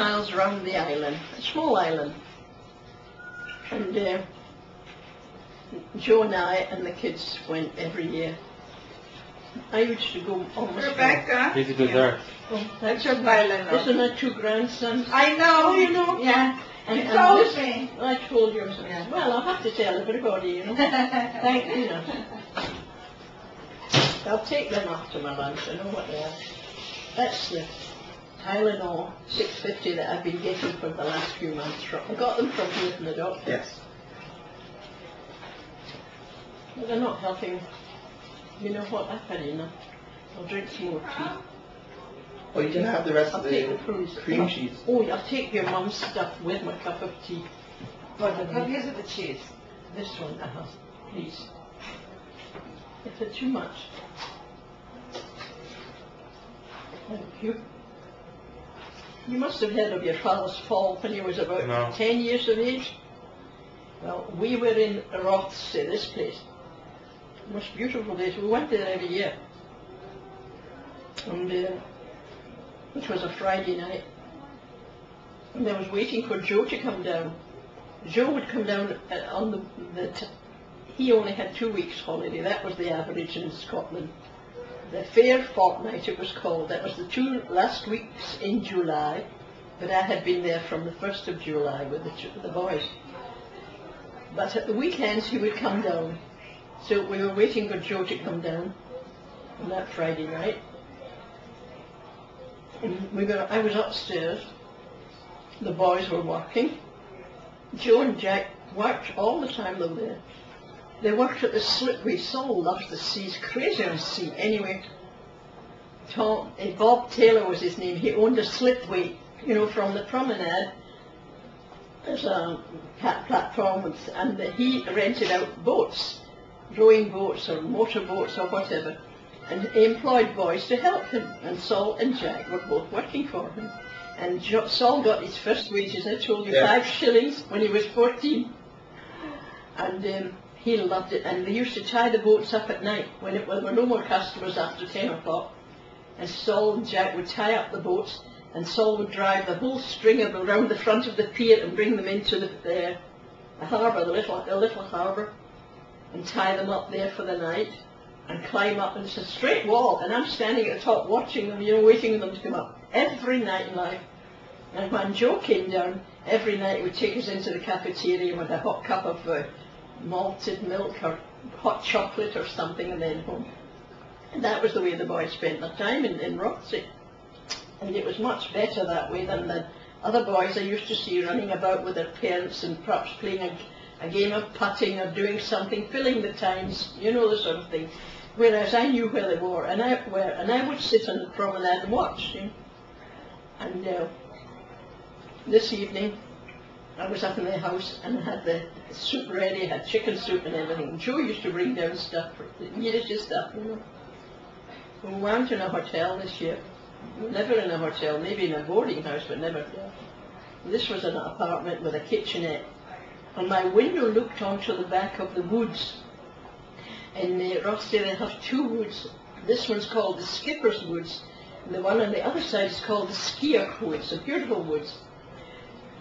miles round the island, a small island. And Joe and I and the kids went every year. I used to go almost. Rebecca? Easy dessert. Oh, that's your violin. Isn't that two grandsons? I know. Oh, you know? Yeah. And, You and told this, me. I told you. Yeah. Well, I'll have to tell everybody, you know. Thank you. Know. I'll take them after my lunch. I know what they are. That's the Tylenol 650 that I've been getting for the last few months. I got them from here from the doctor. Yes. But they're not helping. You know what? I've had enough. I'll drink some more tea. Oh, you can have the rest I'll of take the the fruits. cream cheese. Oh, I'll take your mum's stuff with my cup of tea. But here's the cheese. This one, please. Is it too much? Thank you. You must have heard of your father's fall when he was about 10 years of age. Well, we were in Rothsay, this place. Most beautiful place. We went there every year. And it was a Friday night. And I was waiting for Joe to come down. Joe would come down on he only had 2 weeks holiday. That was the average in Scotland. The fair fortnight it was called. That was the 2 last weeks in July. But I had been there from the 1st of July with the boys. But at the weekends he would come down. So we were waiting for Joe to come down on that Friday night. And I was upstairs. The boys were working. Joe and Jack worked all the time they were there. They worked at the slipway. Saul loves the sea. He's crazy on the sea. Anyway, Bob Taylor was his name. He owned a slipway, you know, from the promenade. There's a platform, and he rented out boats, rowing boats or motor boats or whatever, and he employed boys to help him. And Saul and Jack were both working for him. And Saul got his first wages, I told you, 5 shillings when he was 14. And he loved it. And they used to tie the boats up at night when there were no more customers after 10 o'clock. And Saul and Jack would tie up the boats, and Saul would drive the whole string of them around the front of the pier and bring them into the harbour, the little harbour, and tie them up there for the night, and climb up. And it's a straight wall, and I'm standing at the top watching them, you know, waiting for them to come up. Every night in life. And when Joe came down, every night he would take us into the cafeteria with a hot cup of malted milk or hot chocolate or something, and then home. And that was the way the boys spent their time in Rothsay. And it was much better that way than the other boys I used to see running about with their parents and perhaps playing a game of putting or doing something, filling the times, you know, the sort of thing. Whereas I knew where they were, and I would sit on the promenade and watch. You know. And this evening, I was up in the house and I had the soup ready, I had chicken soup and everything. Joe used to bring down stuff, needed his stuff, you know. We weren't in a hotel this year. Never in a hotel, maybe in a boarding house, but never. This was an apartment with a kitchenette. And my window looked onto the back of the woods. In Rothsay they have 2 woods. This one's called the Skipper's Woods. And the one on the other side is called the Skier Woods, the beautiful woods.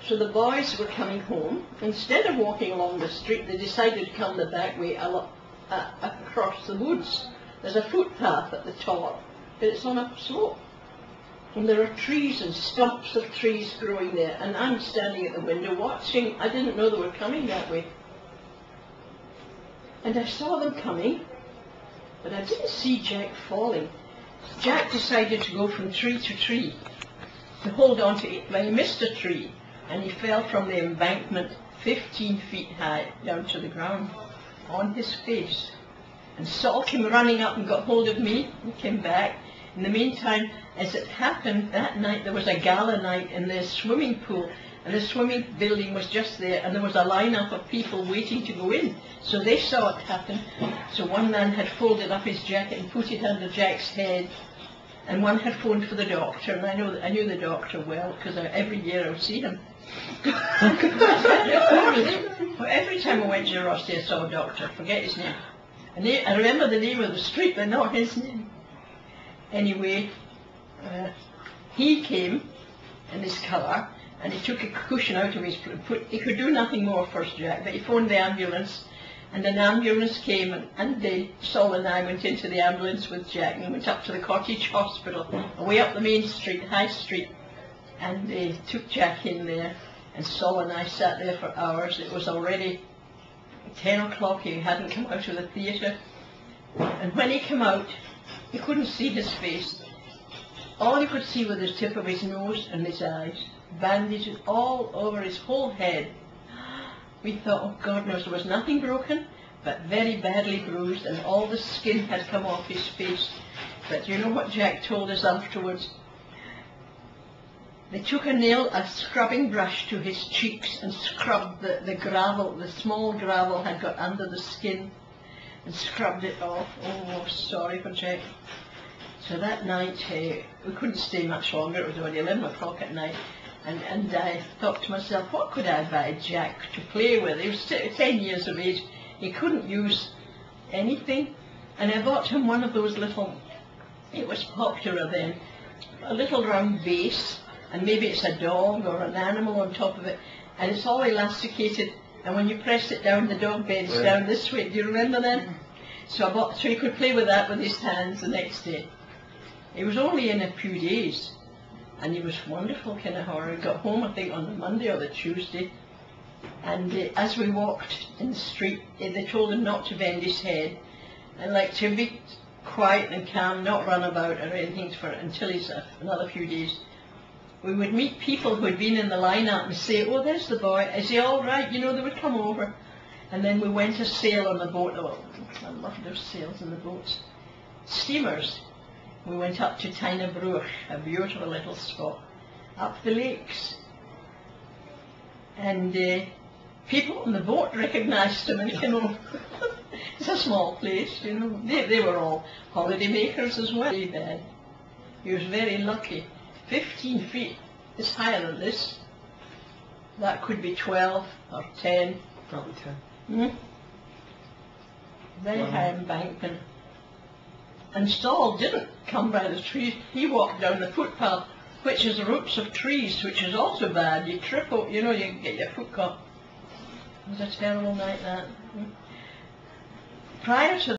So the boys were coming home. Instead of walking along the street, they decided to come the back way across the woods. There's a footpath at the top, but it's on a slope. And there are trees and stumps of trees growing there. And I'm standing at the window watching. I didn't know they were coming that way. And I saw them coming, but I didn't see Jack falling. Jack decided to go from tree to tree, to hold on to it, but he missed a tree, and he fell from the embankment 15 feet high down to the ground, on his face. And Saul came running up and got hold of me, and came back. In the meantime, as it happened, that night there was a gala night in the swimming pool, and the swimming building was just there, and there was a line-up of people waiting to go in. So they saw it happen. So one man had folded up his jacket and put it under Jack's head, and one had phoned for the doctor, and I knew the doctor well, because every year I would see him. Every time I went to Rothsay, I saw a doctor, forget his name. I remember the name of the street, but not his name. Anyway, he came, in his car, and he took a cushion out of his, he could do nothing more first, Jack, but he phoned the ambulance, and an ambulance came, and Sol and I went into the ambulance with Jack, and went up to the cottage hospital, away up the main street, High Street, and they took Jack in there, and Sol and I sat there for hours. It was already 10 o'clock, he hadn't come out of the theatre, and when he came out, you couldn't see his face. All you could see was the tip of his nose and his eyes, bandages all over his whole head. We thought, oh God knows, there was nothing broken, but very badly bruised, and all the skin had come off his face. But you know what Jack told us afterwards? They took a scrubbing brush to his cheeks and scrubbed the gravel, the small gravel had got under the skin, and scrubbed it off. Oh, sorry for Jack. So that night, we couldn't stay much longer. It was already 11 o'clock at night. And I thought to myself, what could I buy Jack to play with? He was 10 years of age. He couldn't use anything. And I bought him one of those little, it was popular then, a little round vase, and maybe it's a dog or an animal on top of it, and it's all elasticated, and when you press it down, the dog bends down this way. Do you remember that? So he could play with that with his hands the next day. It was only in a few days, and he was wonderful kind of horror. He got home, I think, on the Monday or the Tuesday, and as we walked in the street, they told him not to bend his head, and like to be quiet and calm, not run about or anything until he's another few days. We would meet people who had been in the line-up and say, oh, there's the boy, is he all right? You know, they would come over. And then we went to sail on the boat. Oh, I love those sails on the boats. Steamers. We went up to Tynebruch, a beautiful little spot, up the lakes. And people on the boat recognized him and came over. It's a small place, you know. They were all holiday makers as well. Very bad. He was very lucky. 15 feet is higher than this. That could be 12 or 10. Probably 10. Very high embankment. And Saul didn't come by the trees. He walked down the footpath, which is the roots of trees, which is also bad. You trip out, you know, you get your foot caught. It was a terrible night, that. Prior to